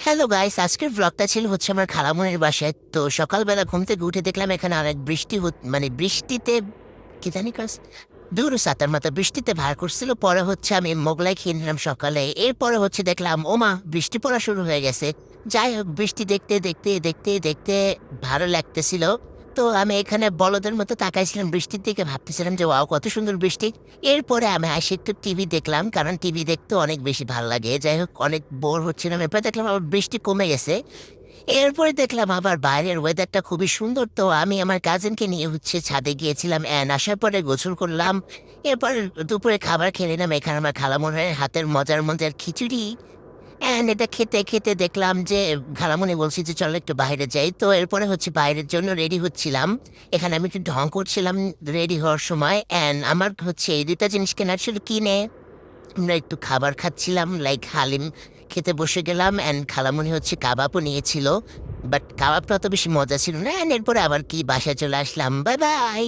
Hello guys, আজকের ব্লগটা ছিল হচ্ছে আমার খালামণির বাসায়। তো সকালবেলা ঘুম থেকে উঠে দেখলাম এখানে অনেক বৃষ্টি মানে বৃষ্টিতে কি জানি কাজ দূর সাতার মাথা বৃষ্টিতে ভার করছিল। পরে হচ্ছে আমি মোগলাই খেয়ে নিলাম সকালে। এরপরে হচ্ছে দেখলাম ওমা বৃষ্টি পড়া শুরু হয়ে গেছে। যাই হোক, বৃষ্টি দেখতে দেখতে দেখতে দেখতে ভালো লাগতেছিল। তো আমি এখানে বলদের মতো তাকাইছিলাম বৃষ্টির দিকে, ভাবতেছিলাম যে ওয়াও কত সুন্দর বৃষ্টি। এরপরে আমি আসি একটু টিভি দেখলাম, কারণ টিভি দেখতে অনেক বেশি ভালো লাগে। যাই হোক, অনেক বোর হচ্ছিলাম। এরপর দেখলাম আবার বৃষ্টি কমে গেছে। এরপরে দেখলাম আবার বাইরের ওয়েদারটা খুবই সুন্দর। তো আমি আমার কাজিনকে নিয়ে হচ্ছে ছাদে গিয়েছিলাম, আসার পরে গোসল করলাম। এরপর দুপুরে খাবার খেয়ে নিলাম। এখানে আমার খালামণির হাতের মজার মজার খিচুড়ি। এটা খেতে খেতে দেখলাম যে খালামণি বলছি যে চলো একটু বাইরে যাই। তো এরপরে হচ্ছে বাইরের জন্য রেডি হচ্ছিলাম। এখানে আমি একটু ঢং করছিলাম রেডি হওয়ার সময়। আমার হচ্ছে এই দুটা জিনিস কেনার ছিল কিনে আমরা একটু খাবার খাচ্ছিলাম, লাইক হালিম খেতে বসে গেলাম। খালামণি হচ্ছে কাবাবও নিয়েছিল, বাট কাবাবটা অত বেশি মজা ছিল না। এরপরে আবার কি বাসায় চলে আসলাম। Bye bye.